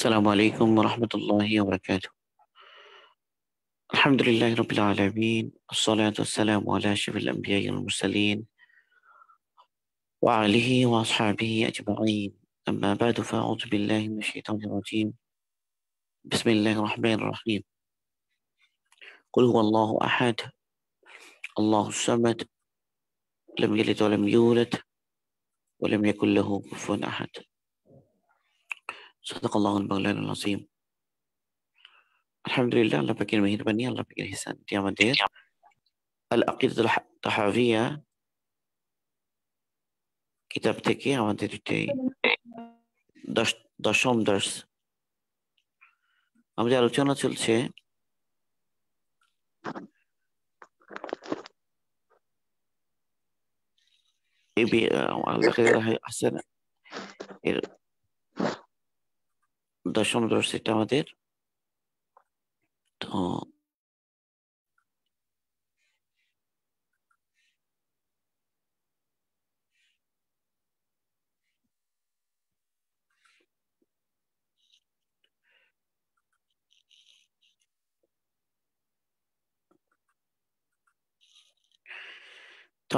السلام عليكم ورحمة الله وبركاته. الحمد لله رب العالمين، والصلاة والسلام على أشرف الأنبياء والمرسلين وآله وأصحابه أجمعين. أما بعد، فأعوذ بالله من الشيطان الرجيم. بسم الله الرحمن الرحيم. قل هو الله أحد الله الصمد لم يلد ولم يولد ولم يكن له كفوا أحد. صدق الله المولانا العظيم. আলহামদুলিল্লাহ, আল্লাহ পাকের মেহেরবানি, আল্লাহ পাকের ইহসান। এটি আমাদের আল আকিদাতুল তাহাওয়িয়া কিতাব থেকে আমাদের এটি দশম দর্স। আমাদের আলোচনা চলছে এর দশম দর্স, এটা আমাদের। তো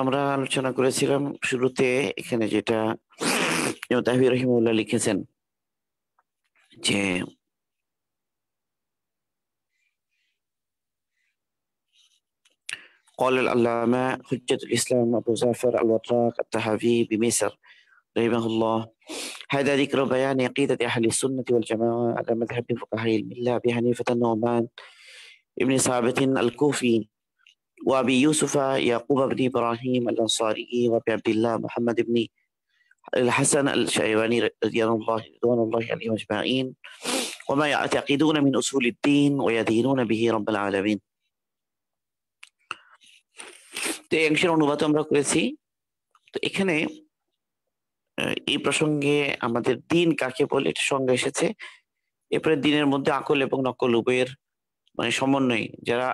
আমরা আলোচনা করেছিলাম শুরুতে, এখানে যেটা ইমাম তাহাবী রাহিমাহুল্লাহ লিখেছেন যে قال العلامة حجة الإسلام أبو جعفر الوراق الطحاوي بمصر رحمه الله: هذا ذكر بيان عقيدة أهل السنة والجماعة على مذهب فقهاء الملة أبي حنيفة النعمان ابن ثابت الكوفي وأبي يوسف يعقوب بن إبراهيم الأنصاري وأبي عبد الله محمد بن الحسن الشيباني رضوان الله عليهم أجمعين وما يعتقدون من أصول الدين ويدينون به رب العالمين. তো এই অংশের অনুবাদ আমরা করেছি। তো এখানে এই প্রসঙ্গে আমাদের দিন কাকে বলে এটা সঙ্গে এসেছে। এরপরে দিনের মধ্যে আকল এবং নকল উভয়ের সমন্বয়, যারা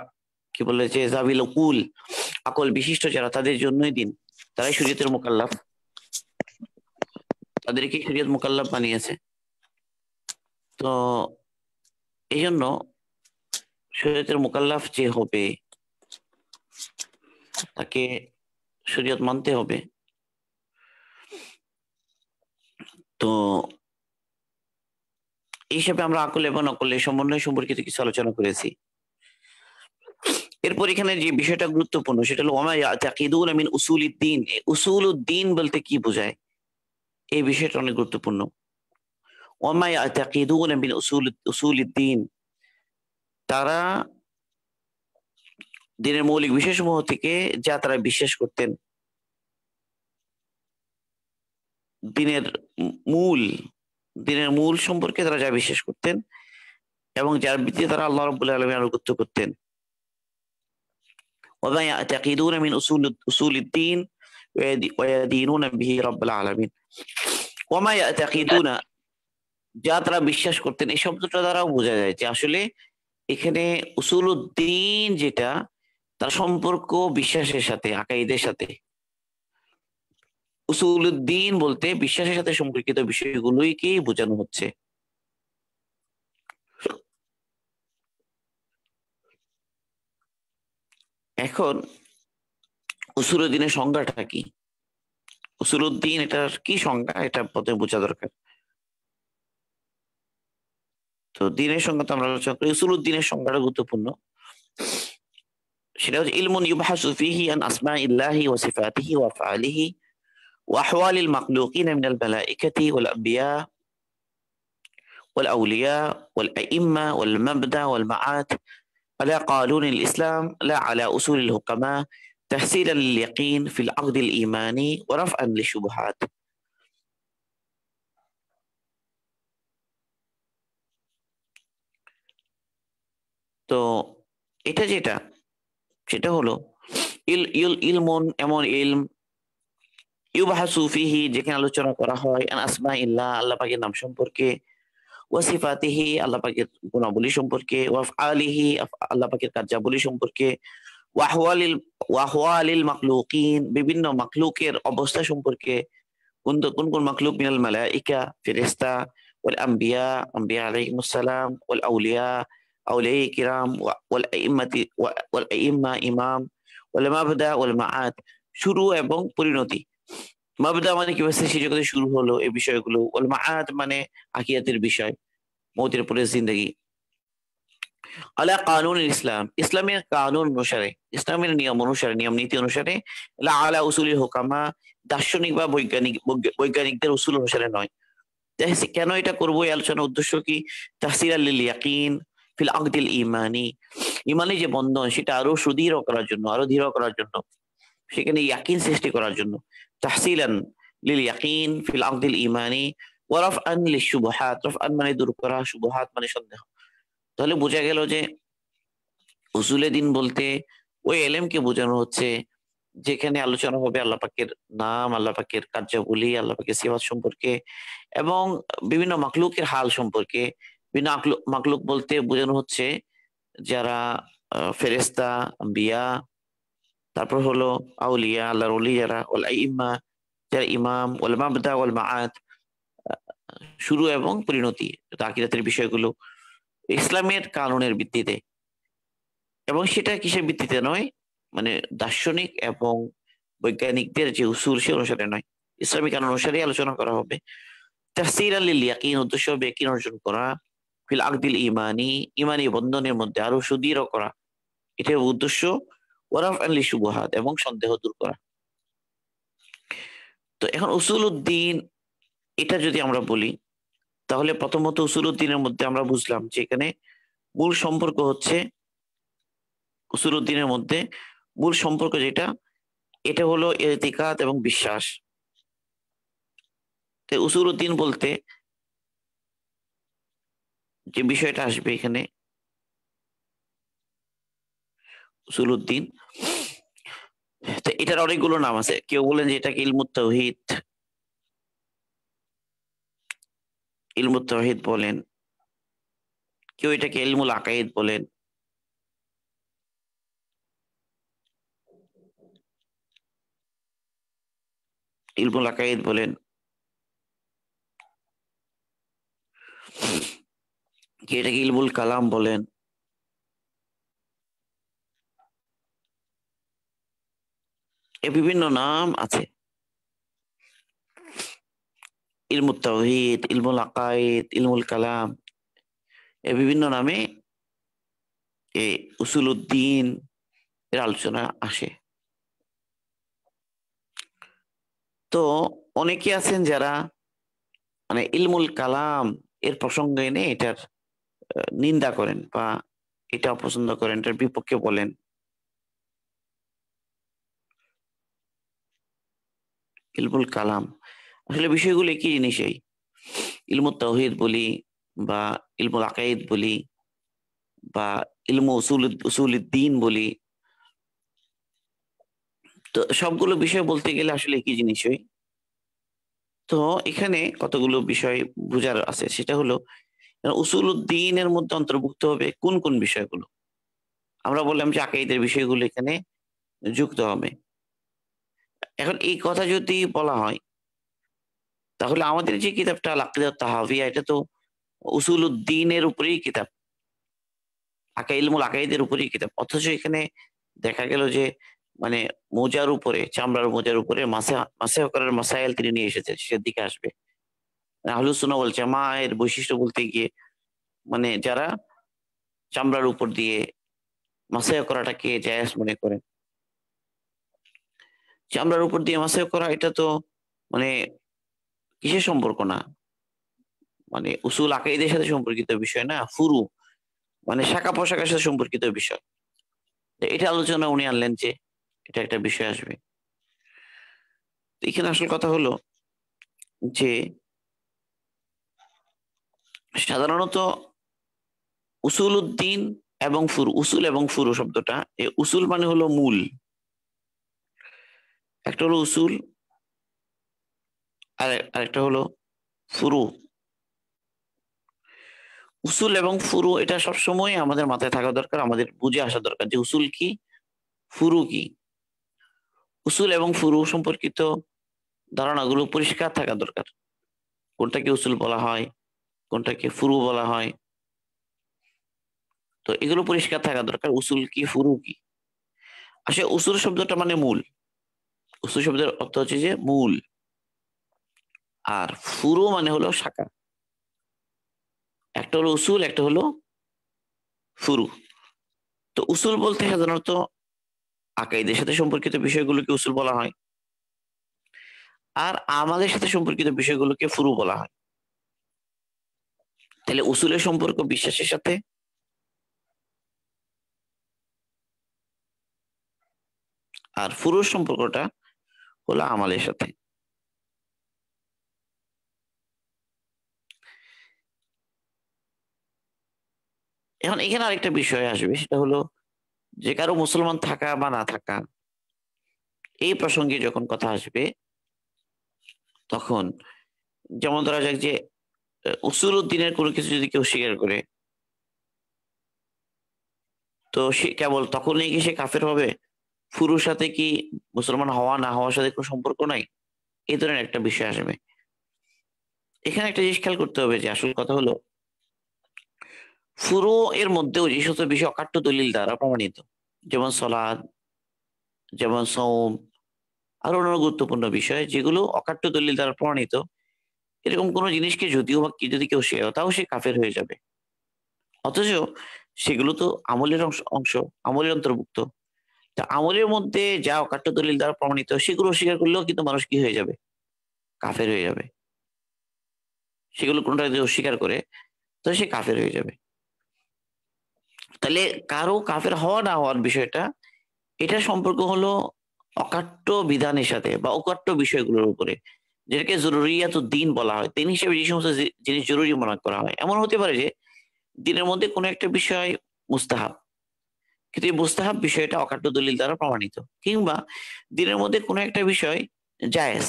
কি বলে যে জাবিল উকুল, আকল বিশিষ্ট যারা, তাদের জন্যই দিন, তারাই শরীয়তের মুকাল্লাফ, তাদেরকে শরীয়ত মুকাল্লাফ বানিয়েছে। তো এই জন্য শরীয়তের মুকাল্লাফ যে হবে তাকে শরীয়ত মানতে হবে। তো এই হিসাবে আমরা আকল এবং নকলের সমন্বয় সম্পর্কিত কিছু আলোচনা করেছি। এরপর এখানে যে বিষয়টা গুরুত্বপূর্ণ সেটা হলো ওমা ইয়াতাকিদুনা মিন উসুলিদ্দিন। উসুলুদ্দিন বলতে কি বোঝায়, এই বিষয়টা অনেক গুরুত্বপূর্ণ। ওমা ইয়াতাকিদুনা মিন উসুলিদ্দিন, তারা দিনের মৌলিক বিষয়সমূহ থেকে যা তারা বিশ্বাস করতেন, দিনের মূল সম্পর্কে তারা যা বিশ্বাস করতেন এবং যার ভিত্তিতে তারা আল্লাহ রাব্বুল আলামিনের আনুগত্য করতেন। ওমা ইয়াতাকিদুনা মিন উসুলিদ্দিন ওয়ায়াদিনুনা বিহি রাব্বুল আলামিন। ওমা ইয়াতাকিদুনা, যা তারা বিশ্বাস করতেন, এই শব্দটা দ্বারাও বোঝা যায় যে আসলে এখানে উসুলুদ্দিন যেটা, তার সম্পর্ক বিশ্বাসের সাথে, আকাইদের সাথে। উসুলুদ্দিন বলতে বিশ্বাসের সাথে সম্পর্কিত বিষয়গুলোকেই বোঝানো হচ্ছে। এখন উসুলুদ্দিনের সংজ্ঞাটা কি, উসুলুদ্দিন এটার কি সংজ্ঞা, এটা প্রথমে বোঝা দরকার। তো দিনের সংজ্ঞা তো আমরা আলোচনা করি, উসুলুদ্দিনের সংজ্ঞাটা গুরুত্বপূর্ণ। সেটা হচ্ছে ইলমুন ইউবহাসু ফিহি আন আসমাইল্লাহি ওয়া সিফাতিহি ওয়া আফআলিহি ওয়া আহওয়ালিল মাখলুকিন মিনাল মালাইকাতি ওয়াল আম্বিয়া ওয়াল আউলিয়া ওয়াল আইম্মা ওয়াল মাবদা ওয়াল মাআত আলা কানুনিল ইসলাম লা আলা উসুলিল হুকামা তাহসিলান লিল ইয়াকিন ফিল আকদিল ঈমানি ওয়া রাফআন লিশুবহাত। তো এটা যেটা, সেটা হলো ইলমুন, এমন ইলম, ইউবহাসু ফিহি, যেখানে আলোচনা করা হয়, আন আসমাইল্লাহ, আল্লাহ পাকের নাম সম্পর্কে, ওয়া সিফাতিহি, আল্লাহ পাকের গুণাবলী সম্পর্কে, ওয়া আফআলিহি, আল্লাহ পাকের কার্যাবলী সম্পর্কে, ওয়া আহওয়ালিল মাখলুকিন, বিভিন্ন মাখলুকের অবস্থা সম্পর্কে, কোন কোন মাখলুক, মিনাল মালাইকা, ফেরেশতা, ওয়াল আম্বিয়া, আম্বিয়া আলাইহিমুস সালাম, ওয়াল আউলিয়া, আউলিয়া কিরাম, ওয়াল আইম্মাতি, ওয়াল আইম্মা ইমাম, ওয়াল মাবদা ওয়াল মাআদ, শুরু এবং পরিণতি। মাবদা মানে কিভাবে সৃষ্টি জগতের শুরু হলো এই বিষয়গুলো, ওয়াল মাআদ মানে আখিরাতের বিষয়, মৌতের পরে জিন্দেগি। আলা কানুন ইসলাম, ইসলামের কানুন অনুসারে, ইসলামের নিয়ম অনুসারে, নিয়ম নীতি অনুসারে, লা আলা উসুলি হুকামা, দার্শনিক বা বৈজ্ঞানিকদের উসুল অনুসারে নয়। কেন এটা করবো, এই আলোচনার উদ্দেশ্য কি? তাহসিলাল লিল ইয়াকিন ফিল আকদিল ইমানি, ইমানি যে বন্ধন সেটা আরো সুদৃঢ় করার জন্য, আরো দৃঢ় করার জন্য, সেখানে ইয়াকিন সৃষ্টি করার জন্য। তাহসিলান লিল ইয়াকিন ফিল আকদিল ইমানি ওয়া রাফআন লিশ শুবহাত, রাফআন মানে দূর করা, শুবহাত মানে সন্দেহ। তাহলে বোঝা গেল যে উসুলে দিন বলতে ওই এলেমকে বোঝানো হচ্ছে যেখানে আলোচনা হবে আল্লাহ পাকের নাম, আল্লাহ পাকের কার্যাবলী, আল্লাহ পাকের সিফাত সম্পর্কে এবং বিভিন্ন মাখলুকের হাল সম্পর্কে। বিভিন্ন মাখলুক বলতে বোঝানো হচ্ছে যারা ফেরেশতা, আম্বিয়া, তারপর হলো আউলিয়া, আল্লাহর ওলি যারা, ওয়াল আইম্মা যারা ইমাম, ওয়াল মাবদা ওয়াল মাআদ শুরু এবং পরিণতি, আকিরাতের বিষয়গুলো ইসলামের কানুনের ভিত্তিতে। এবং সেটা কিসের ভিত্তিতে নয়, মানে দার্শনিক এবং বৈজ্ঞানিকদের যে উসুল সে অনুসারে নয়, ইসলামিক কানুন অনুসারে আলোচনা করা হবে। তাহসিলাল লিল ইয়াকিন, উদ্দেশ্য হবে ইয়াকিন অর্জন করা, ফিল আকদিল ইমানি, ইমানি বন্ধনের মধ্যে আরো সুদৃঢ় করা, এটার উদ্দেশ্য। ওয়ারাফআন লিশ শুবহাত, এবং সন্দেহ দূর করা। তো এখন উসুলউদ্দিন এটা যদি আমরা বলি, তাহলে প্রথমত উসুলউদ্দিনের মধ্যে আমরা বুঝলাম যে এখানে মূল সম্পর্ক হচ্ছে, উসুলউদ্দিনের মধ্যে মূল সম্পর্ক যেটা, এটা হলো ইতিকাদ এবং বিশ্বাস। উসুলউদ্দিন বলতে যে বিষয়টা আসবে এখানে, উসুলউদ্দিন, তো এটার অনেকগুলো নাম আছে। কেউ বলেন যে এটাকে ইলমুত তাওহীদ, ইলমুত তাওহীদ বলেন, কেউ এটাকে ইলমুল আকাইদ বলেন, ইলমুল আকাইদ বলেন, কেউ এটাকে ইলমুল কালাম বলেন। এ বিভিন্ন নাম আছে, ইলমুত তাওহীদ, ইলমুল আকাইদ, ইলমুল কালাম, এ বিভিন্ন নামে এই উসুলউদ্দিন এর আলোচনা আসে। তো অনেকে আছেন যারা মানে ইলমুল কালাম এর প্রসঙ্গ এনে এটার নিন্দা করেন বা এটা অপছন্দ করেন, এটার বিপক্ষে বলেন। ইলমুল কালাম আসলে বিষয়গুলো একই জিনিসই। ইলমুত তাওহীদ বলি বা ইলমুল আকাইদ বলি বা ইলমু উসুলুদ্দিন বলি, তো সবগুলো বিষয় বলতে গেলে আসলে একই জিনিসই। তো এখানে কতগুলো বিষয় বোঝার আছে, সেটা হলো উসুলুদ্দিনের মধ্যে অন্তর্ভুক্ত হবে কোন কোন বিষয়গুলো। আমরা বললাম যে আকাইদের বিষয়গুলো এখানে যুক্ত হবে। এখন এই কথা যদি বলা হয়, তাহলে আমাদের যে কিতাবটা আল আকিদাত তাহাবিয়া, এটা তো উসুলুদ্দিনের উপরেই কিতাব, ইলমুল আকাইদের উপরেই কিতাব। অথচ এখানে দেখা গেল যে মানে মোজার উপরে, চামড়ার মোজার উপরে মাসেহ করার মাসাইল তিনি নিয়ে এসেছেন, সেটার দিকে আসবে। আহলুস সুন্নাহ ওয়াল জামাআহ এর বৈশিষ্ট্য বলতে গিয়ে মানে যারা চামড়ার উপর দিয়ে মাসেহ করাটাকে জায়েজ মনে করেন, চামড়ার উপর দিয়ে মাসেহ করা এটা তো মানে কিসের সম্পর্ক না, মানে উসুল আকাইদের সাথে সম্পর্কিত বিষয় না, ফুরু মানে শাখা পোশাকের সাথে সম্পর্কিত বিষয়। তো এটা আলোচনা উনি আনলেন যে এটা একটা বিষয় আসবে। তো এখানে আসল কথা হলো যে সাধারণত উসুলউদ্দিন এবং ফুরু, উসুল এবং ফুরু শব্দটা, এই উসুল মানে হলো মূল, একটা হলো উসুল আর আরেকটা হলো ফুরু। উসুল এবং ফুরু এটা সবসময় আমাদের মাথায় থাকা দরকার, আমাদের বুঝে আসা দরকার যে উসুল কি, ফুরু কি। উসুল এবং ফুরু সম্পর্কিত ধারণাগুলো পরিষ্কার থাকা দরকার। কোনটাকে উসুল বলা হয়, কোনটাকে ফুরু বলা হয়। তো এগুলো পরিষ্কার থাকা দরকার, উসুল কি ফুরু কি। আসলে উসুল শব্দটা মানে মূল, উসুল শব্দের অর্থ হচ্ছে যে মূল, আর ফুরু মানে হলো শাখা। একটা হলো উসুল, একটা হলো ফুরু। তো উসুল বলতে সাধারণত আকাইদের সাথে সম্পর্কিত বিষয়গুলোকে উসুল বলা হয়, আর আমাদের সাথে সম্পর্কিত বিষয়গুলোকে ফুরু বলা হয়। তাহলে উসুলের সম্পর্ক বিশ্বাসের সাথে, আর ফুরুর সম্পর্কটা হলো আমালের সাথে। এখন এখানে আরেকটা বিষয় আসবে, সেটা হলো যে কারো মুসলমান থাকা বা না থাকা, এই প্রসঙ্গে যখন কথা আসবে তখন যেমন ধরা যাক যে উসুল উদ্দিনের কোনো কিছু যদি কেউ স্বীকার করে, তো সে কেবল তখনই কি সে কাফের হবে? ফুরুর সাথে কি মুসলমান হওয়া না হওয়ার সাথে কোনো সম্পর্ক নাই? এই ধরনের একটা বিষয় আসবে। এখানে একটা জিনিস খেয়াল করতে হবে যে আসল কথা হলো ফুরু এর মধ্যেও যে সমস্ত বিষয় অকাট্য দলিল দ্বারা প্রমাণিত, যেমন সলাদ, যেমন সওম, আরো অন্যান্য গুরুত্বপূর্ণ বিষয় যেগুলো অকাট্য দলিল দ্বারা প্রমাণিত, এরকম কোন জিনিসকে যদিও বা কি যদি কেউ স্বীকার করে, তাও সে কাফের হয়ে যাবে। অথচ সেগুলো তো আমলের অংশ, আমলের অন্তর্ভুক্ত। তা আমলের মধ্যে যা অকাট্য দলিল দ্বারা প্রমাণিত সেগুলো অস্বীকার করলেও কিন্তু মানুষ কি হয়ে যাবে? কাফের হয়ে যাবে। সেগুলো কোনটা যদি অস্বীকার করে তো সে কাফের হয়ে যাবে। তাহলে কারো কাফের হওয়া না হওয়ার বিষয়টা, এটা সম্পর্ক হলো অকাট্য বিধানের সাথে বা অকাট্য বিষয়গুলোর উপরে, যেটাকে জরুরিয়াত দিন বলা হয়। দিন হিসেবে যে সমস্ত জিনিস জরুরি মনে করা হয়, এমন হতে পারে যে দিনের মধ্যে কোনো একটা বিষয় মুস্তাহাব, কিন্তু এই মুস্তাহাব বিষয়টা অকাট্য দলিল দ্বারা প্রমাণিত। কিংবা দিনের মধ্যে কোনো একটা বিষয় জায়েজ,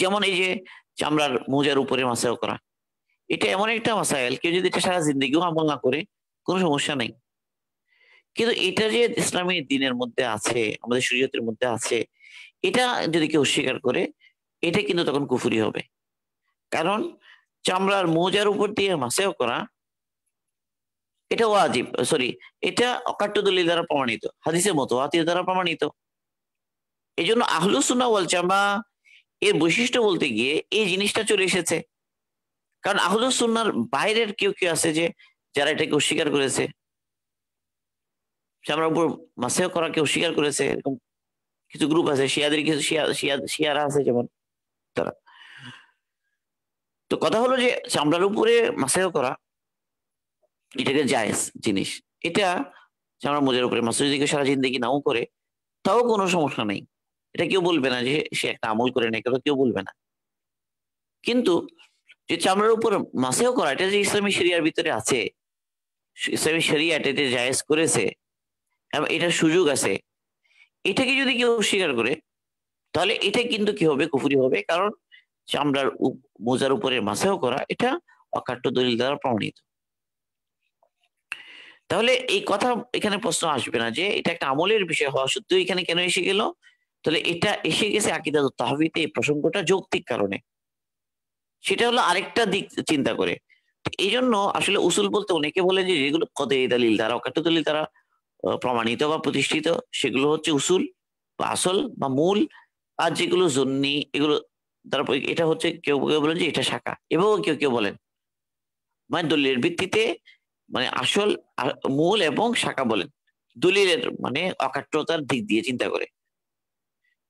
যেমন এই যে চামড়ার মোজার উপরে মাসাও করা, এটা এমন একটা মাসাইল, কেউ যদি এটা সারা জিন্দগিও আমল না করে কোনো সমস্যা নেই। কিন্তু এটা যে ইসলামী দিনের মধ্যে আছে, আমাদের শরীয়তের মধ্যে আছে, এটা যদি কেউ অস্বীকার করে, এটা কিন্তু তখন কুফরি হবে। কারণ চামড়ার মোজার উপর দিয়ে মাসাও করা এটা ওয়াজিব, সরি, এটা অকাট্য দলিল দ্বারা প্রমাণিত, হাদিসের মতো হাদিস দ্বারা প্রমাণিত। এই জন্য আহলুস সুন্নাহ ওয়াল জামা এর বৈশিষ্ট্য বলতে গিয়ে এই জিনিসটা চলে এসেছে। কারণ আহলুস সুন্নাহর বাইরের কেউ কেউ আছে যে যারা এটাকে অস্বীকার করেছে, চামড়ার উপর মাসেও করা কেউ অস্বীকার করেছে, এরকম কিছু গ্রুপ আছে, শিয়াদের কিছু শিয়ারা আছে যেমন তারা। তো কথা হলো যে চামড়ার উপরে মাসেও করা এটাকে জায়েজ জিনিস, এটা চামড়ার মোজার উপরে মাসে যদি কেউ সারা জিন্দগি নাও করে তাও কোনো সমস্যা নেই, এটা কেউ বলবে না যে সে একটা আমল করে নেই, কথা কেউ বলবে না। কিন্তু যে চামড়ার উপর মাসেও করা, এটা যে ইসলামী শরিয়ার ভিতরে আছে, ইসলামী শরিয়া এটাতে জায়েজ করেছে এবং এটার সুযোগ আছে, এটাকে যদি কেউ অস্বীকার করে তাহলে এটা কিন্তু কি হবে? কুফরি হবে। কারণ চামড়ার মোজার উপরে মাসেও করা এটা অকাট্য দলিল দ্বারা প্রমাণিত। তাহলে এই কথা এখানে প্রশ্ন আসবে না যে এটা একটা আমলের বিষয় হওয়া সত্ত্বেও এখানে কেন এসে গেল। তাহলে এটা এসে গেছে আকিদাতুত তাহওয়ীতে, এই প্রসঙ্গটা যৌক্তিক কারণে, সেটা হলো আরেকটা দিক চিন্তা করে। এই জন্য আসলে উসুল বলতে অনেকে বলে যে যেগুলো কদই দলিল দ্বারা, অকাট্য দলিল দ্বারা প্রমাণিত বা প্রতিষ্ঠিত, সেগুলো হচ্ছে উসুল বা আসল বা মূল। আর যেগুলো জন্নি, এগুলো তারপর এটা হচ্ছে, কেউ কেউ বলেন যে এটা শাখা, এভাবেও কেউ কেউ বলেন, মানে দলিলের ভিত্তিতে, মানে আসল মূল এবং শাখা বলেন, দলিলের মানে অকাট্যতার দিক দিয়ে চিন্তা করে।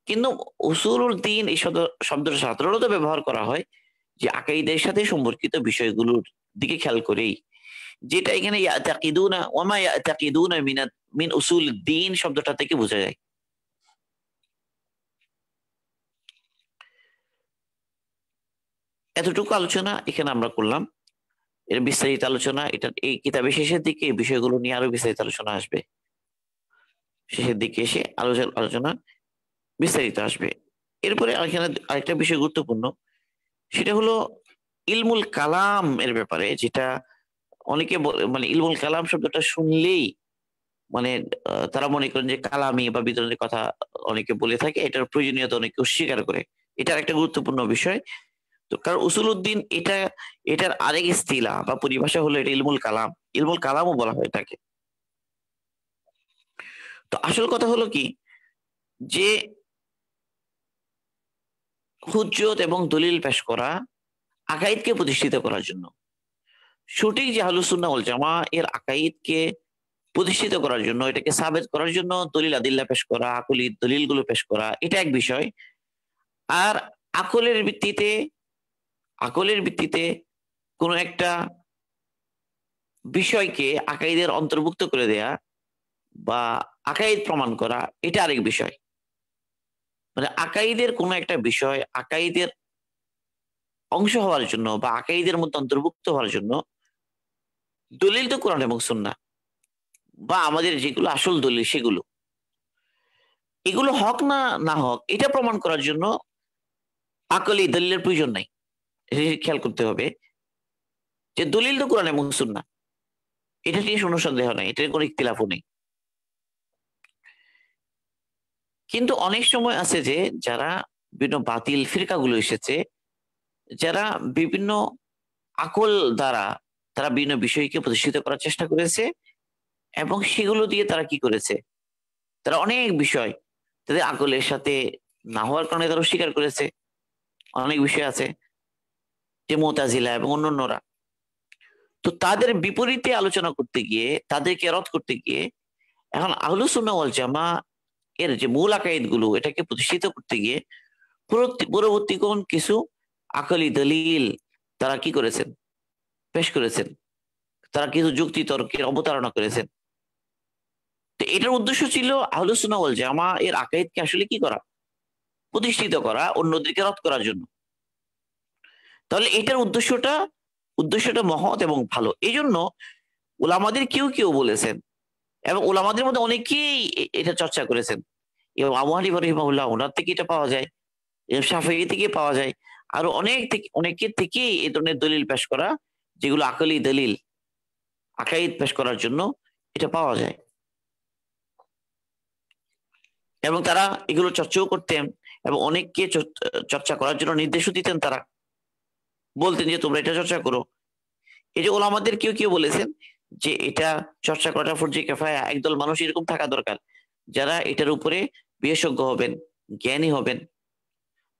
কিন্তু উসুলুল দ্বীন এই শব্দটা সাধারণত ব্যবহার করা হয় যে আকাইদের সাথে সম্পর্কিত বিষয়গুলোর দিকে খেয়াল করেই, যেটা এখানে ইয়াতাকিদুনা ওয়ামা ইয়াতাকিদুনা মিন উসুল দ্বীন শব্দটা থেকে বোঝা যায়। এতটুকু আলোচনা এখানে আমরা করলাম। এর বিস্তারিত আলোচনা এটা এই কিতাবের শেষের দিকে এই বিষয়গুলো নিয়ে আরো বিস্তারিত আলোচনা আসবে, শেষের দিকে এসে আলোচনা বিস্তারিত আসবে। এরপরে এখানে আরেকটা বিষয় গুরুত্বপূর্ণ, সেটা হলো ইলমুল কালাম এর ব্যাপারে, যেটা অনেকে মানে ইলমুল কালাম শব্দটা শুনলেই মানে তারা মনে করেন যে কালামি বা বিতরণের কথা অনেকে বলে থাকে, এটার প্রয়োজনীয়তা অনেকে অস্বীকার করে। এটা একটা গুরুত্বপূর্ণ বিষয়। তো কারণ উসুলউদ্দিন এটার আরেক ইস্তিলা বা পরিভাষা হলো এটা ইলমুল কালাম, ইলমুল কালামও বলা হয় এটাকে। তো আসল কথা হলো কি যে হুজ্জত এবং দলিল পেশ করা আকাইদকে প্রতিষ্ঠিত করার জন্য। সঠিক যে আহলুস সুন্নাহ ওয়াল জামাআহ এর আকাইদকে প্রতিষ্ঠিত করার জন্য, এটাকে সাবেত করার জন্য দলিল আদিল্লা পেশ করা, আকলি দলিলগুলো পেশ করা, এটা এক বিষয়। আর আকলের ভিত্তিতে কোনো একটা বিষয়কে আকাইদের অন্তর্ভুক্ত করে দেয়া বা আকাইদ প্রমাণ করা, এটা আরেক বিষয়। মানে আকাইদের কোনো একটা বিষয় আকাইদের অংশ হওয়ার জন্য বা আকাইদের মধ্যে অন্তর্ভুক্ত হওয়ার জন্য দলিল তো কোরআন এবং সুন্নাহ বা আমাদের যেগুলো আসল দলিল সেগুলো, এগুলো হক না না হক এটা প্রমাণ করার জন্য আকলি দলিলের প্রয়োজন নাই। খেয়াল করতে হবে যে দলিল তো কোরআন এবং সুন্নাহ, এটা নিয়ে কোনো সন্দেহ নাই, এটার কোনো ইখতিলাফও নেই। কিন্তু অনেক সময় আছে যে যারা বিভিন্ন বাতিল ফিরকাগুলো এসেছে, যারা বিভিন্ন আকল দ্বারা তারা বিভিন্ন বিষয়কে প্রতিষ্ঠিত করার চেষ্টা করেছে এবং সেগুলো দিয়ে তারা কি করেছে, তারা অনেক বিষয় তাদের আকলের সাথে না হওয়ার কারণে তারা স্বীকার করেছে। অনেক বিষয় আছে যে মুতাজিলা এবং অন্যান্যরা, তো তাদের বিপরীতে আলোচনা করতে গিয়ে, তাদেরকে রদ করতে গিয়ে এখন আহলুস সুন্নাহ ওয়াল জামাআহ এর যে মূল আকাইদ গুলো এটাকে প্রতিষ্ঠিত করতে গিয়ে পরবর্তী কোন কিছু আকলি দলিল তারা কি করেছেন, পেশ করেছেন। তারা কিছু যুক্তি তর্কের অবতারণা করেছেন। তো এটার উদ্দেশ্য ছিল আহলুস সুন্নাহ ওয়াল জামাআহ এর আকাইদকে আসলে কি করা, প্রতিষ্ঠিত করা, অন্যদেরকে রদ করার জন্য। তাহলে এটার উদ্দেশ্যটা মহৎ এবং ভালো। এই জন্য উলামাদের কেউ বলেছেন এবং উলামাদের মধ্যে অনেকেই এটা চর্চা করেছেন, এবং আবু হানিফা রাহিমাহুল্লাহ ওনার থেকে এটা পাওয়া যায়, শাফিঈ থেকে পাওয়া যায়, আরো অনেকের থেকে এই ধরনের দলিল পেশ করা, যেগুলো আকলি দলিল আকাইদ পেশ করার জন্য এটা পাওয়া যায়। এবং তারা এগুলো চর্চাও করতেন এবং অনেককে চর্চা করার জন্য নির্দেশও দিতেন। তারা বলতেন যে তোমরা এটা চর্চা করো। এই যে ওলামাদের কেউ বলেছেন যে এটা চর্চা করাটা ফরজে কিফায়া, একদল মানুষ এরকম থাকা দরকার যারা এটার উপরে বিশেষজ্ঞ হবেন, জ্ঞানী হবেন,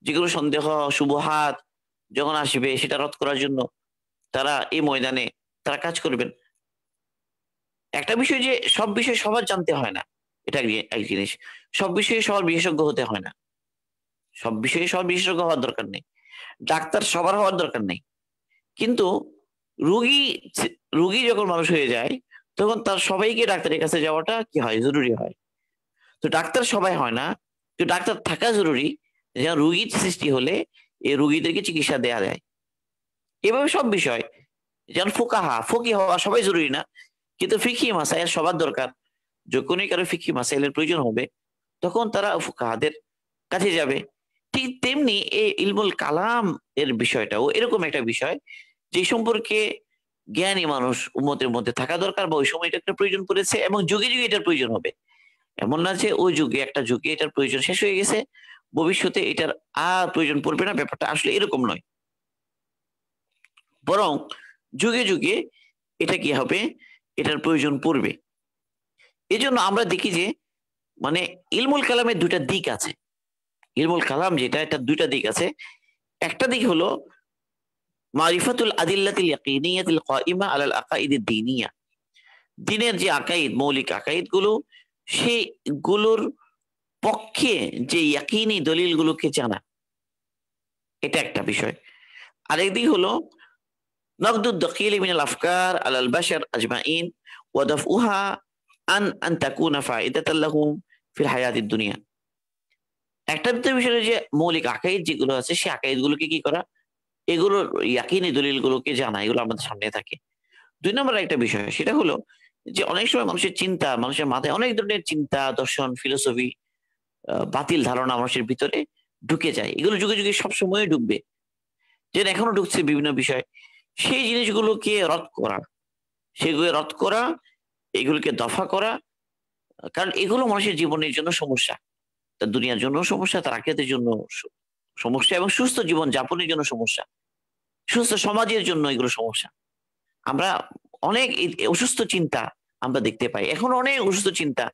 যেগুলো সন্দেহ শুবহাত যখন আসবে সেটা রদ করার জন্য তারা এই ময়দানে তারা কাজ করবেন। একটা বিষয় যে সব বিষয় সবার জানতে হয় না, এটা এক জিনিস। সব বিষয়ে সবার বিশেষজ্ঞ হতে হয় না, সব বিষয়ে সবার বিশেষজ্ঞ হওয়ার দরকার নেই, ডাক্তার সবার হওয়ার দরকার নেই। কিন্তু রুগী রুগী যখন মানুষ হয়ে যায় তখন তার সবাইকে ডাক্তারের কাছে যাওয়াটা কি হয়, জরুরি হয়। তো ডাক্তার সবাই হয় না, তো ডাক্তার থাকা জরুরি, যেন রুগীর সৃষ্টি হলে এই রুগীদেরকে চিকিৎসা দেয়া যায়। এভাবে সব বিষয়, যেমন ফকি হওয়া সবাই জরুরি না, কিন্তু ফিকহি মাসাইল সবার দরকার। যখনই কারো ফিকহি মাসাইলের প্রয়োজন হবে তখন তারা ফুকাহাদের কাছে যাবে। ঠিক তেমনি এই ইলমুল কালাম এর বিষয়টাও এরকম একটা বিষয় যে সম্পর্কে জ্ঞানী মানুষ উম্মতের মধ্যে থাকা দরকার, বা ওই সময় এটা একটা প্রয়োজন পড়েছে এবং যুগে যুগে এটার প্রয়োজন হবে। এমন না যে ওই যুগে একটা যুগে এটার প্রয়োজন শেষ হয়ে গেছে, ভবিষ্যতে এটার আর প্রয়োজন পড়বে না, ব্যাপারটা আসলে এরকম নয়। বরং যুগে যুগে এটা কি হবে, এটার প্রয়োজন পড়বে। এই জন্য আমরা দেখি যে মানে ইলমুল কালামের দুইটা দিক আছে। ইলমুল কালাম যেটা, এটা দুইটা দিক আছে। একটা দিক হলো মারিফাতুল আদিল্লাতিল ইয়াকিনিয়াতিল কাইমা আলাল আকাইদিদ দীনিয়া, দিনের যে আকাইদ, মৌলিক আকাইদ গুলো, সেগুলোর পক্ষে যে ইয়াকিনি দলিলগুলোকে জানা, এটা একটা বিষয়। আরেকদিক হলো নকদুদ দাকিল মিনাল আফকার আলাল বাশার আজমাইন ওয়া দাফউহা আন তাকুনা ফাইদাতাল লাহুম ফিল হায়াতিদ দুনিয়া। একটা বিষয় যে মৌলিক আকাইদ যেগুলো আছে সেই আকাইদ গুলোকে কি করা, এগুলোর ইয়াকিনি দলিলগুলোকে জানা, এগুলো আমাদের সামনে থাকে। দুই নম্বর একটা বিষয় সেটা হলো যে অনেক সময় মানুষের চিন্তা, মানুষের মাথায় অনেক ধরনের চিন্তা, দর্শন, ফিলোসফি, বাতিল ধারণা মানুষের ভিতরে ঢুকে যায়। এগুলো যুগে যুগে সবসময় ঢুকবে, যেন এখনো ঢুকছে বিভিন্ন বিষয়। সেই জিনিসগুলোকে রদ করা, এগুলোকে দফা করা, কারণ এগুলো মানুষের জীবনের জন্য সমস্যা, তার দুনিয়ার জন্য সমস্যা, তার আখিরাতের জন্য সমস্যা এবং সুস্থ জীবন যাপনের জন্য সমস্যা। সুস্থ সমাজের জন্য এগুলো সমস্যা। আমরা অনেক অসুস্থ চিন্তা আমরা দেখতে পাই, এখন অনেক অসুস্থ চিন্তা,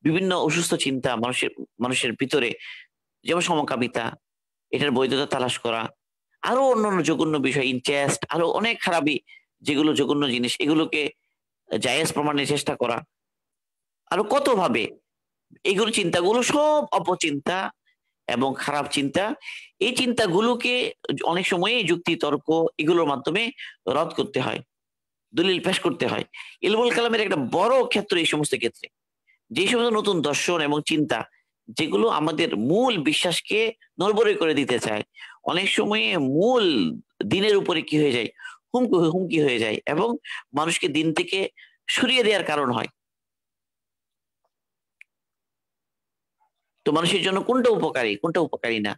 বিভিন্ন অসুস্থ চিন্তা মানুষের ভিতরে, যেমন সমকামিতা, এটার বৈধতা তালাশ করা, আরো অন্যান্য জঘন্য বিষয়, ইনচেস্ট, আরো অনেক খারাপই যেগুলো জঘন্য জিনিস, এগুলোকে জায়েজ প্রমাণের চেষ্টা করা, আরো কত ভাবে এগুলো চিন্তাগুলো সব অপচিন্তা এবং খারাপ চিন্তা। এই চিন্তাগুলোকে অনেক সময় যুক্তি তর্ক এগুলোর মাধ্যমে রদ করতে হয়, দলিল পেশ করতে হয়। ইলমুল কালামের একটা বড় ক্ষেত্র এই সমস্ত ক্ষেত্রে, যে সমস্ত নতুন দর্শন এবং চিন্তা যেগুলো আমাদের মূল বিশ্বাসকে নড়বড়ে করে দিতে চায়, অনেক সময় মূল দিনের উপরে কি হয়ে যায়, হুমকি হয়ে যায় এবং মানুষকে দিন থেকে সরিয়ে দেওয়ার কারণ হয়। তো মানুষের জন্য কোনটা উপকারী কোনটা উপকারী না,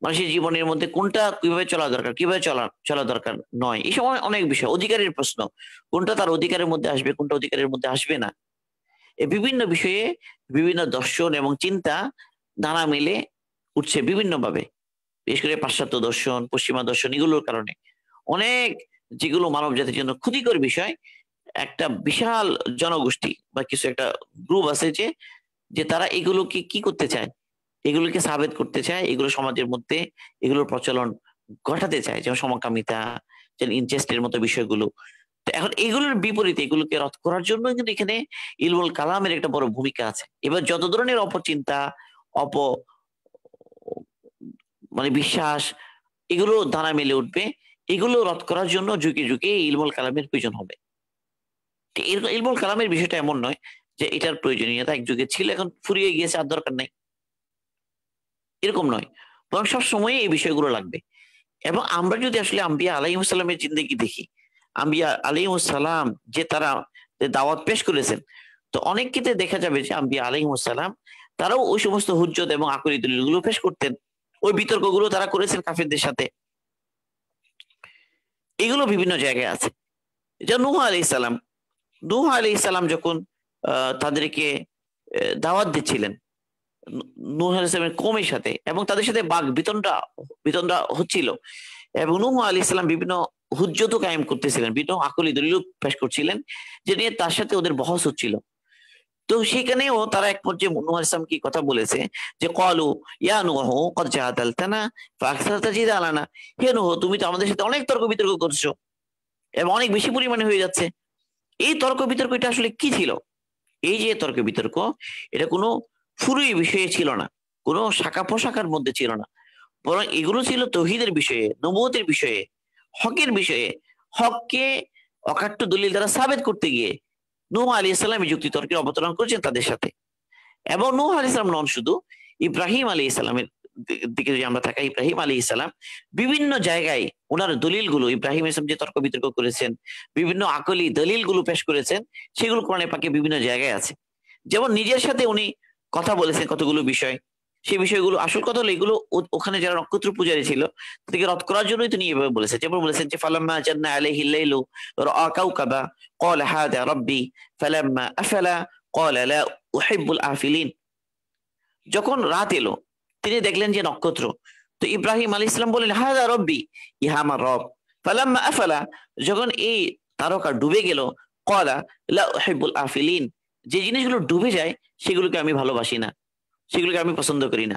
মানুষের জীবনের মধ্যে কোনটা কিভাবে চলা দরকার, কিভাবে চলা দরকার নয়, এই সময় অনেক বিষয়, অধিকারের প্রশ্ন, কোনটা তার অধিকারের মধ্যে আসবে, কোনটা অধিকারের মধ্যে আসবে না, এই বিভিন্ন বিষয়ে বিভিন্ন দর্শন এবং চিন্তা নানা মিলে উঠছে বিভিন্ন ভাবে, বিশেষ করে পাশ্চাত্য দর্শন, পশ্চিমা দর্শন, এগুলোর কারণে অনেক, যেগুলো মানব জাতির জন্য ক্ষতিকর বিষয়, একটা বিশাল জনগোষ্ঠী বা কিছু একটা গ্রুপ আছে যে যে তারা এগুলোকে কি করতে চায়, এগুলোকে সাবেত করতে চায়, এগুলো সমাজের মধ্যে এগুলোর প্রচলন ঘটাতে চায়, যেমন সমকামিতা, যেমন ইনচেস্টের মতো বিষয়গুলো। তো এখন এগুলোর বিপরীতে এগুলোকে রদ করার জন্য কিন্তু এখানে ইলমুল কালামের একটা বড় ভূমিকা আছে। এবার যত ধরনের অপচিন্তা, অপ মানে বিশ্বাস, এগুলো দানা মেলে উঠবে, এগুলো রদ করার জন্য যুগে যুগে ইলমুল কালামের প্রয়োজন হবে। ইলমুল কালামের বিষয়টা এমন নয় যে এটার প্রয়োজনীয়তা এক যুগে ছিল, এখন ফুরিয়ে গিয়েছে, আর দরকার নাই, এরকম নয়, বরং সব সময় এই বিষয়গুলো লাগবে। এবং আমরা যদি আসলে আম্বিয়া আলাইহিসসালামের জিন্দেগি দেখি, আম্বিয়া আলাইহিসসালাম যে তারা দাওয়াত পেশ করেছেন, তো অনেক ক্ষেত্রে দেখা যাবে যে আম্বিয়া আলাইহিসসালাম তারাও ওই সমস্ত হুজ্জত এবং আকলি দলিলগুলো পেশ করতেন, ওই বিতর্কগুলো তারা করেছেন কাফিরদের সাথে, এগুলো বিভিন্ন জায়গায় আছে। যেমন নূহ আলাইহিসসালাম যখন তাদেরকে দাওয়াত দিচ্ছিলেন, নূহ আলাইহিসসালামের কওমের সাথে, এবং তাদের সাথে বাক বিতণ্ডা হচ্ছিল, এবং নূহ আলাইহিসসালাম বিভিন্ন হুজ্জত কায়েম করতেছিলেন, বিভিন্ন আকলি দলিল পেশ করছিলেন, যে নিয়ে তার সাথে ওদের বহস হচ্ছিল। তো সেখানেও তারা এক পর্যায়ে নূহ আলাইহিস সালাম কি কথা বলেছে, যে ক্বালু ইয়া নূহু ক্বাদ জাদালতানা ফাআকসারতা জিদালানা, হে নূহ তুমি তো আমাদের সাথে অনেক তর্ক বিতর্ক করছো এবং অনেক বেশি পরিমাণে হয়ে যাচ্ছে। এই তর্ক বিতর্ক এটা আসলে কি ছিল? এই যে তর্ক বিতর্ক, এটা কোনো ফুরুই বিষয়ে ছিল না, কোনো শাখা প্রশাখার মধ্যে ছিল না, বরং এগুলো ছিল তৌহিদের বিষয়ে, নবুয়তের বিষয়ে, হকের বিষয়ে, হককে অকাট্য দলিল দ্বারা সাবেত করতে গিয়ে নূহ আলাইহিস সালাম যুক্তি তর্কের অবতরণ করেছেন তাদের সাথে। এবং নূহ আলাইহিস সালাম নন শুধু, ইব্রাহিম আলাইহিস সালামের দিকে যদি আমরা তাকাই, ইব্রাহিম আলাইহিস সালাম বিভিন্ন জায়গায় ওনার দলিলগুলো, ইব্রাহিম আলাইহিস সালাম যে তর্ক বিতর্ক করেছেন, বিভিন্ন আকলি দলিলগুলো পেশ করেছেন, সেগুলো কোরআনে পাকে বিভিন্ন জায়গায় আছে। যেমন নিজের সাথে উনি কথা বলেছেন কতগুলো বিষয়, সেই বিষয়গুলো আসল কথা হলো এগুলো ওখানে যারা নক্ষত্র পূজারী ছিল তাদেরকে রদ করার জন্যই তিনি এভাবে বলেছেন। যেমন বলেছেন যে ফালাম্মা জান্না আলাইহিল লাইলু রাআ কাওকাবা ক্বালা হাযা রাব্বি ফালাম্মা আফালা ক্বালা লা উহিব্বুল আফিলিন, যখন রাত এলো তিনি দেখলেন যে নক্ষত্র, তো ইব্রাহিম আলাইহিস সালাম বললেন হাযা রাব্বি, ইহা আমার রব। ফালাম্মা আফালা, যখন এই তারকা ডুবে গেল, ক্বালা লা উহিব্বুল আফিলিন, যে জিনিসগুলো ডুবে যায় সেগুলোকে আমি ভালোবাসি না, সেগুলোকে আমি পছন্দ করি না।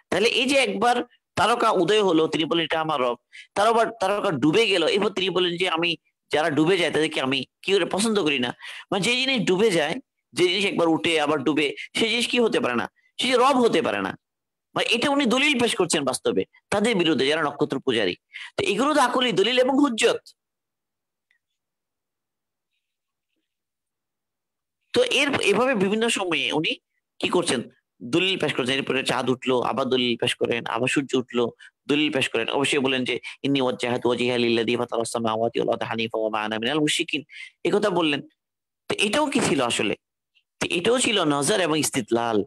তাহলে এই যে একবার তারকা উদয় হলো, তিনি বললেন এটা আমার রব, তারপর তারকা ডুবে গেল, এরপর তিনি বললেন যে আমি যারা ডুবে যায় তাদেরকে আমি কি করে পছন্দ করি না। মানে যে জিনিস ডুবে যায়, যে জিনিস একবার উঠে আবার ডুবে, সেই জিনিস কি হতে পারে না, সে যে রব হতে পারে না। মানে এটা উনি দলিল পেশ করছেন বাস্তবে তাদের বিরুদ্ধে যারা নক্ষত্র পূজারী। তো এগুলো তো আকলি দলিল এবং হুজ্জত। তো এভাবে বিভিন্ন সময়ে উনি কি করছেন, দলিল পেশ করছেন, এরপরে চাঁদ উঠলো আবার দলিল পেশ করেন, আবার সূর্য উঠলো দলিল পেশ করেন, অবশ্যই বলেন যে ইন্নী ওয়াজ্জাহাতু ওয়াজহিয়া লিল্লাযী ফাতারাস সামাওয়াতি ওয়াল আরদা হানিফা ওয়া মা আনা মিনাল মুশরিকিন, এই কথা বললেন। তো এটাও কি ছিল আসলে, তো এটাও ছিল নজর এবং ইস্তিদলাল,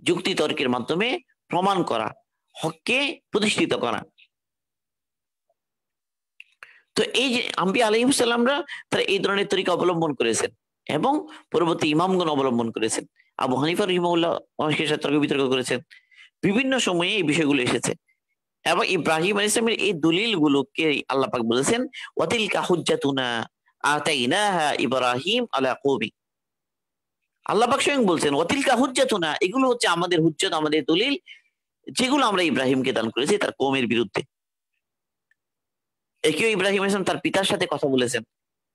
যুক্তি তর্কের মাধ্যমে প্রমাণ করা, হককে প্রতিষ্ঠিত করা। তো এই যে আম্বিয়া আলাইহিস সালামরা তারা এই ধরনের তরিকা অবলম্বন করেছেন এবং পরবর্তী ইমামগণ অবলম্বন করেছেন। আবু হানিফা রাহিমাহুল্লাহ অনেকের সাথে তর্ক বিতর্ক করেছেন, বিভিন্ন সময়ে এই বিষয়গুলো এসেছে। এবং ইব্রাহিম আলাইহিস সালামের এই দলিলগুলোকে আল্লাহ পাক বলেছেন ওয়াতিলকা হুজ্জাতুনা আতাইনাহা ইব্রাহিম আলা কওমি। আল্লাহ পাক স্বয়ং বলছেন ওয়াতিলকা হুজ্জাতুনা, এগুলো হচ্ছে আমাদের হুজ্জত, আমাদের দলিল, যেগুলো আমরা ইব্রাহিমকে দান করেছি তার কওমের বিরুদ্ধে। একেও ইব্রাহিম আলাইহিস সালাম তার পিতার সাথে কথা বলেছেন,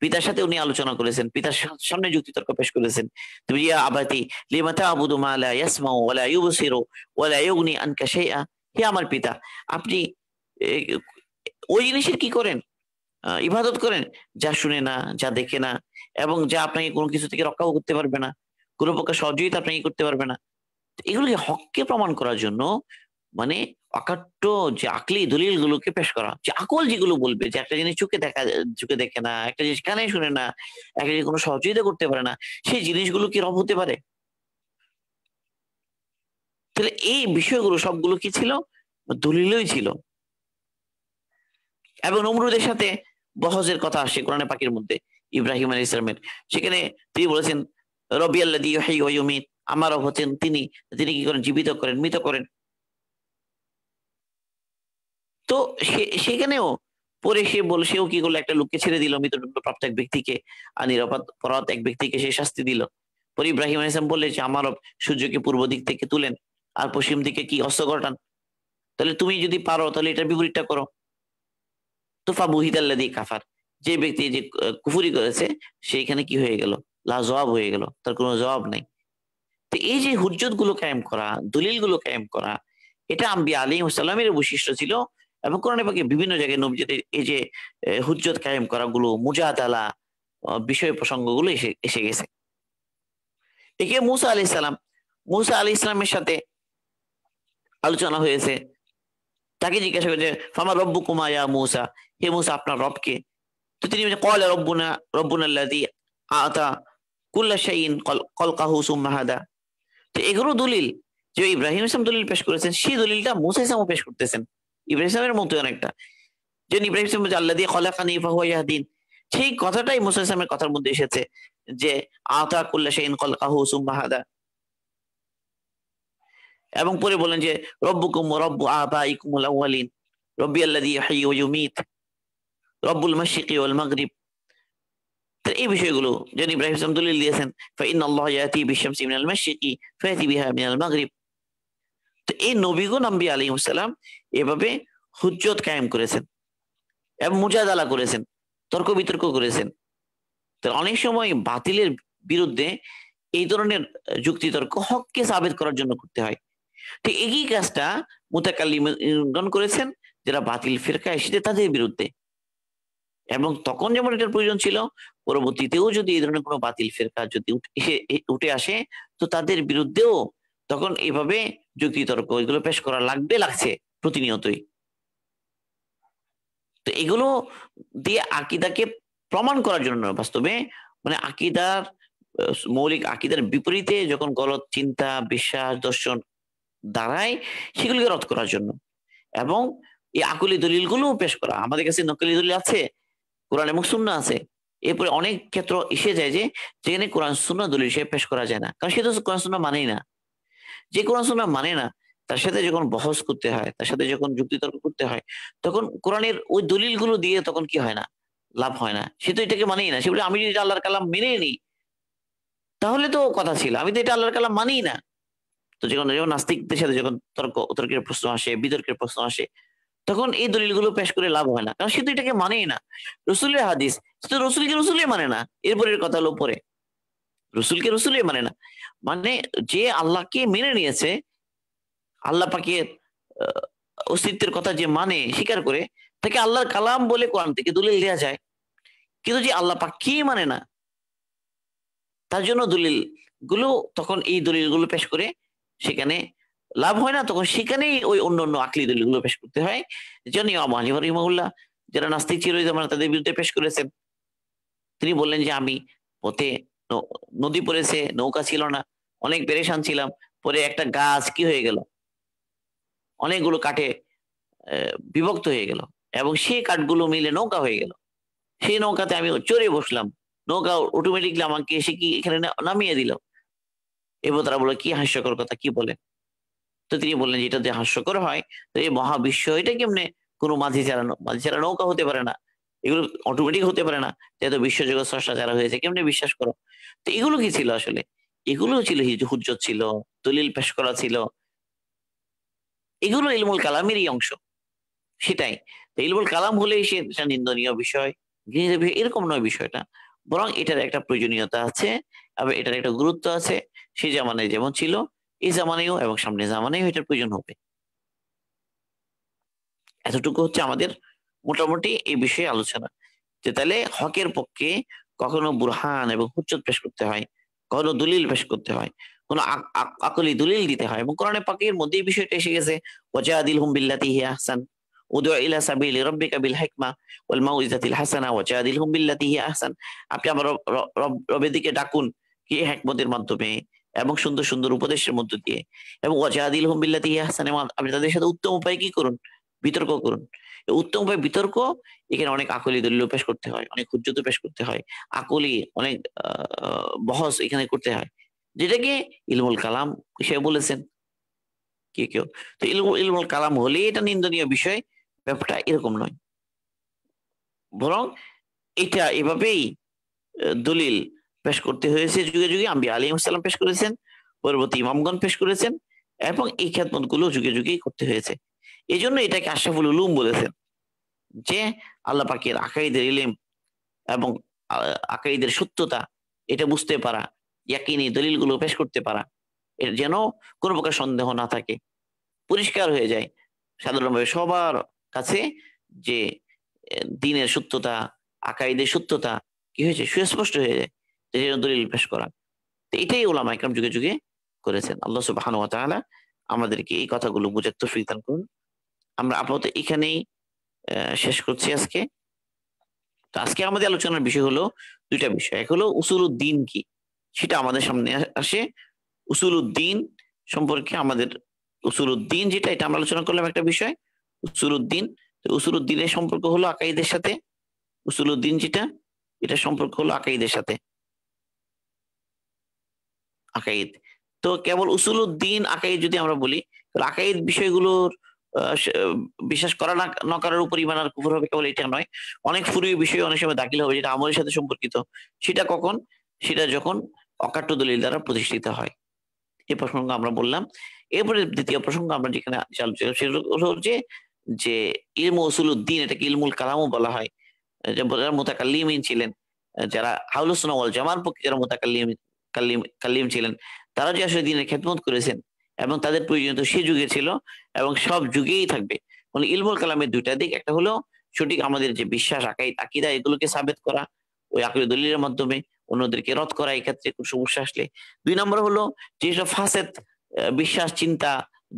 পিতার সাথে উনি আলোচনা করেছেন, পিতার সামনে যুক্তিতর্ক পেশ করেছেন। তুমি ইয়া আবাতি লিমা তা'বুদু মা লা ইয়াসমাউ ওয়া লা ইউবসিরু ওয়া লা ইউগনি আনকা শাইআ, হে আমার পিতা, আপনি এ, ওই জিনিসের কি করেন, ইবাদত করেন যা শুনে না, যা দেখে না, এবং যা আপনাকে কোনো কিছু থেকে রক্ষাও করতে পারবে না, কোনো প্রকার সহযোগিতা আপনাকে করতে পারবে না। তো এগুলোকে হককে প্রমাণ করার জন্য মানে অকাট্য যে আকলি দলিল গুলোকে পেশ করা, যে আকল যেগুলো বলবে যে একটা জিনিস চোখে দেখে না, একটা জিনিস কানে শুনে না, একটা জিনিস কোনো সহযোগিতা করতে পারে না, সেই জিনিসগুলো কি রব হতে পারে? তাহলে এই বিষয়গুলো সবগুলো কি ছিল? দলিলই ছিল। এবং নমরুদের সাথে বহজের কথা আসে কোরআনে পাকের মধ্যে ইব্রাহিম আলাইহিস সালামের, সেখানে তিনি বলেছেন রব্বি আল্লাযী ইউহয়ী ওয়া ইউমীত, আমার রব হচ্ছেন তিনি, তিনি কি করেন, জীবিত করেন, মৃত করেন। তো সেখানেও পরে সেও কি করলো, একটা লোককে ছেড়ে দিল, মৃত্যুদণ্ড প্রাপ্ত এক ব্যক্তিকে, আর নিরাপরাধ এক ব্যক্তিকে সে শাস্তি দিল। পরে ইব্রাহিম আলাইহিস সালাম বললে যে আমার রব সূর্যকে পূর্ব দিক থেকে তুলেন আর পশ্চিম দিকে কি অস্ত ঘটান, তাহলে তুমি যদি পারো তাহলে এটার বিপরীতটা করো। তো ফাবুহিতাল্লাযী কাফার, যে ব্যক্তি যে কুফরি করেছে সেইখানে কি হয়ে গেল, লা জবাব হয়ে গেল, তার কোনো জবাব নাই। তো এই যে হুজ্জত গুলো কায়েম করা, দলিল গুলো কায়েম করা, এটা আম্বিয়া আলাইহিস সালামের বৈশিষ্ট্য ছিল। এবং কোরআনে পাকে বিভিন্ন জায়গায় নবীদের এই যে হুজ্জত কায়েম করা গুলো, মুজাদালা বিষয় প্রসঙ্গগুলো এসে এসে গেছে। একে মুসা আলাইহিস সালামের সাথে আলোচনা হয়েছে। তাকে জিজ্ঞাসা করেছে ফামা রব্বুকুমা ইয়া মুসা, হে মুসা আপনার রব কে? তো তিনি বলেন ক্বালা রব্বুনাল্লাযী আতা কুল্লা শাইইন খালকাহু সুম্মা হাদা। তো এগুলো দলিল, যে ইব্রাহিম ইসলাম দলিল পেশ করেছেন সেই দলিলটা মুসা ইসলামও পেশ করতেছেন ইব্রাহিম ইসলামের মতো অনেকটা। যে ইব্রাহিম ইসলাম বলছে আল্লাযী খালাকানি ফাহুয়া ইয়াহদিন, সেই কথাটাই মুসা ইসলামের কথার মধ্যে এসেছে যে আতা কুল্লা শাইইন খালকাহু সুম্মা হাদা। এবং পরে বলেন যে রব্বুকুম ওয়া রব্বু আবাইকুমুল আউয়ালিন, রব্বি আল্লাযী ইউহয়ী ওয়া ইউমীত, রব্বুল মাশরিকি ওয়াল মাগরিব। তো এই বিষয়গুলো যেন ইব্রাহিম ইসলাম দলিল দিয়েছেন ফাইন্নাল্লাহা ইয়াতি বিশ-শামসি মিনাল মাশরিকি ফায়াতি বিহা মিনাল মাগরিব। তো এই নবীগণ আম্বিয়া আলাইহিস সালাম এভাবে হুজ্জত কায়েম করেছেন এবং মুজাদালা করেছেন, তর্ক বিতর্ক করেছেন। তো অনেক সময় বাতিলের বিরুদ্ধে এই ধরনের যুক্তি তর্ক হককে সাবিত করার জন্য করতে হয়। ঠিক একই কাজটা মুতাকাল্লিমগণ করেছেন যারা বাতিল ফিরকা এসেছে তাদের বিরুদ্ধে। এবং তখন যেমন এটার প্রয়োজন ছিল, পরবর্তীতেও যদি এই ধরনের কোনো বাতিল ফিরকা যদি উঠে আসে তো তাদের বিরুদ্ধেও তখন এইভাবে যুক্তিতর্ক এগুলো পেশ করা লাগছে প্রতিনিয়তই। তো এগুলো দিয়ে আকীদাকে প্রমাণ করার জন্য বাস্তবে মানে আকীদার মৌলিক আকীদার বিপরীতে যখন গলত চিন্তা, বিশ্বাস, দর্শন দাঁড়ায় সেগুলিকে রদ করার জন্য। এবং এই আকলি দলিলগুলো পেশ করা, আমাদের কাছে নকলি দলিল আছে, কোরআন এবং সুন্নাহ আছে। এরপরে অনেক ক্ষেত্র এসে যায় যে যেখানে কোরআন সুন্নাহ দলিল সে পেশ করা যায় না, কারণ সে তো কোরআন সুন্নাহ মানেই না। যে কোরআন সুন্নাহ মানে না তার সাথে যখন বহস করতে হয়, তার সাথে যখন যুক্তিতর্ক করতে হয়, তখন কোরআনের ওই দলিলগুলো দিয়ে তখন কি হয় না, লাভ হয় না। সে তো এটাকে মানেই না, সে বলে আমি যদি আল্লাহর কালাম মেনে নিই তাহলে তো কথা ছিল, আমি তো এটা আল্লাহর কালাম মানিই না। তো যখন যখন নাস্তিকদের সাথে যখন তর্কের প্রশ্ন আসে, বিতর্কের প্রশ্ন আসে, তখন এই দলিলগুলো পেশ করে লাভ হয় না, কারণ সে তো এটাকে মানেই না। রসুলের হাদিস, সে তো রসুলকে রসুলই মানে না। এরপরের কথা হলো পরে, রসুলকে রসুলই মানে না, মানে যে আল্লাহকে মেনে নিয়েছে, আল্লাহ পাকের আহ, অস্তিত্বের কথা যে মানে স্বীকার করে, তাকে আল্লাহর কালাম বলে কোরআন থেকে দলিল দেওয়া যায়। কিন্তু যে আল্লাহ পাক কি মানে না, তার জন্য দলিল গুলো তখন এই দলিল গুলো পেশ করে সেখানে লাভ হয় না, তখন সেখানেই ওই অন্য অন্য আকলি দলিল গুলো পেশ করতে হয়। যেন ইমাম আলী রহিমাহুল্লাহ যারা নাস্তিক ছিল ওই জামানায় তাদের বিরুদ্ধে পেশ করেছেন। তিনি বললেন যে আমি পথে নদী পড়েছে, নৌকা ছিল না, অনেক পেরেশান ছিলাম, পরে একটা গাছ কি হয়ে গেল, অনেকগুলো কাঠে বিভক্ত হয়ে গেল এবং সেই কাঠগুলো মিলে নৌকা হয়ে গেল। সেই নৌকাতে আমি চড়ে বসলাম, নৌকা অটোমেটিকলি আমাকে এসে কি এখানে নামিয়ে দিল। এবার তারা বলে কি হাস্যকর কথা, কি বলে। তো তিনি বললেন যে এটা যদি হাস্যকর হয় তো এই মহাবিশ্ব এটা কেমনে কোনো মাঝি ছাড়া নৌকা হতে পারে না, এগুলো অটোমেটিক হতে পারে না, যেহেতু বিশ্বজগৎ স্রষ্টা যারা হয়েছে কেমনে বিশ্বাস করো। তো এগুলো কি ছিল আসলে? এগুলো ছিল হুজ্জত ছিল, দলিল পেশ করা ছিল, এগুলো ইলমুল কালামেরই অংশ। সেটাই, তো ইলমুল কালাম হলেই সেটা নিন্দনীয় বিষয়, ঘৃণিত বিষয় এরকম নয় বিষয়টা, বরং এটার একটা প্রয়োজনীয়তা আছে এবং এটার একটা গুরুত্ব আছে। সেই জামানায় যেমন ছিল এই জামানেও এবং সামনে জামানেও এটার প্রয়োজন হবে। এতটুকু হচ্ছে আমাদের মোটামুটি এই বিষয়ে আলোচনা, যে তাহলে হকের পক্ষে কখনো বুরহান এবং হুজ্জত পেশ করতে হয়, কখনো দলিল পেশ করতে হয়, কোনো আকলি দলিল দিতে হয়। এবং কোরআনে পাকের মধ্যে এই বিষয়টা এসে গেছে, ওয়াজাদিলহুম বিল্লাতি হিয়া আহসান উদউ ইলা সাবিলি রাব্বিকা বিল হিকমা ওয়াল মাউইজাতিল হাসানা ওয়াজাদিলহুম বিল্লাতি হিয়া আহসান। আপনি আমার রবের দিকে ডাকুন কি হিকমতের মাধ্যমে এবং সুন্দর সুন্দর উপদেশের মধ্য দিয়ে, এবং ওয়াজাদিলহুম বিল্লাতি হিয়া আহসান, এবং আপনি তাদের সাথে উত্তম উপায়ে কি করুন, বিতর্ক করুন। উত্তম উপায়ে বিতর্ক, এখানে অনেক আকলি দলিল পেশ করতে হয়, অনেক হুজ্জত পেশ করতে হয়, আকলি অনেক বহস এখানে করতে হয়, যেটাকে ইলমুল কালাম হিসেবে বলেছেন কেউ। তো ইলমুল কালাম হলে এটা নিন্দনীয় বিষয়, ব্যাপারটা এরকম নয়, বরং এটা এভাবেই দলিল পেশ করতে হয়েছে যুগে যুগে। আম্বিয়া আলাইহিস সালাম পেশ করেছেন, পরবর্তী ইমামগণ পেশ করেছেন, এবং এই খেদমত গুলো যুগে যুগেই করতে হয়েছে। এই জন্য এটাকে আশরাফুল উলুম বলেছেন, যে আল্লাহ পাকের আকাইদের ইলম এবং আকাইদের সত্যতা এটা বুঝতে পারা, ইয়াকিনি দলিলগুলো পেশ করতে পারা, এর যেন কোনো প্রকার সন্দেহ না থাকে, পরিষ্কার হয়ে যায় সাধারণভাবে সবার কাছে, যে দ্বীনের সত্যতা, আকাইদের সত্যতা কি হয়েছে, সুস্পষ্ট হয়ে যায়, এই জন্য দলিল পেশ করা। তো এটাই ওলামা ইকরাম যুগে যুগে করেছেন। আল্লাহ সুবহানাহু ওয়া তাআলা আমাদেরকে এই কথাগুলো বুঝার তৌফিক দান করুন। আমরা আপাতত এখানেই শেষ করছি আজকে। তো আজকে আমাদের আলোচনার বিষয় হলো দুইটা বিষয়, এক হলো উসুলুদ্দিন কি, সেটা আমাদের সামনে আসে। উসুলুদ্দিন সম্পর্কে আমাদের, উসুলুদ্দিন যেটা, এটা আমরা আলোচনা করলাম একটা বিষয় উসুলুদ্দিন। তো উসুলুদ্দিনের সম্পর্ক হলো আকাইদের সাথে, উসুলুদ্দিন যেটা, এটা সম্পর্ক হলো আকাইদের সাথে, আকাইদ। তো কেবল উসুলুদ্দিন আকাইদ যদি আমরা বলি, তাহলে আকাইদ বিষয়গুলোর বিশ্বাস করা না করার উপর ইমান আর কুফর হবে, কেবল এটা নয়, অনেক ফুরুই বিষয় অনেক সময় দাখিল হবে যেটা আমলের সাথে সম্পর্কিত। সেটা কখন? সেটা যখন অকাট্য দলিল দ্বারা প্রতিষ্ঠিত হয়। এই প্রসঙ্গ আমরা বললাম। এরপরে দ্বিতীয় প্রসঙ্গ আমরা যেখানে আলোচনা সেটা হলো যে ইলমু উসুলুদ্দিন, এটাকে ইলমুল কালামও বলা হয়। যারা মুতাকাল্লিমিন ছিলেন, যারা আহলুস সুন্নাহ ওয়াল জামার পক্ষে যারা কাল্লিম ছিলেন, তারা যে আসলে দ্বীনের খেদমত করেছেন এবং তাদের প্রয়োজনীয়তা সে যুগে ছিল এবং সব যুগেই থাকবে। মানে ইলমুল কালামের দুইটা দিক, একটা হলো সঠিক আমাদের যে বিশ্বাস, আকীদা এগুলোকে সাবেত করা ওই আকীদা দলিলের মাধ্যমে, অন্যদেরকে রদ করা এই ক্ষেত্রে কোনো সমস্যা আসলে। দুই নম্বর হলো যেসব ফাসেদ বিশ্বাস, চিন্তা,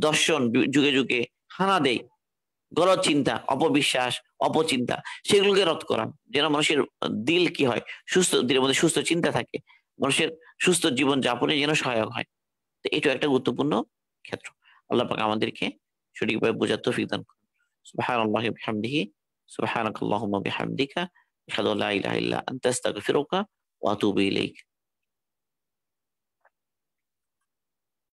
দর্শন যুগে যুগে হানা দেয়, গলত চিন্তা, অপবিশ্বাস, অপচিন্তা, সেগুলোকে রদ করা, যেন মানুষের দিল কি হয়, সুস্থ দিলের মধ্যে সুস্থ চিন্তা থাকে, মানুষের সুস্থ জীবন যাপনে যেন সহায়ক হয়। তো এটা একটা গুরুত্বপূর্ণ ক্ষেত্র। আল্লাহ পাক আমাদেরকে সঠিকভাবে বোঝার তৌফিক দান করুন। সুবহানাল্লাহি ওয়া বিহামদিহি, সুবহানাকাল্লাহুম্মা বিহামদিকা, আশহাদু আল্লা ইলাহা ইল্লা আনতা, আস্তাগফিরুকা ওয়া আতুবু ইলাইক।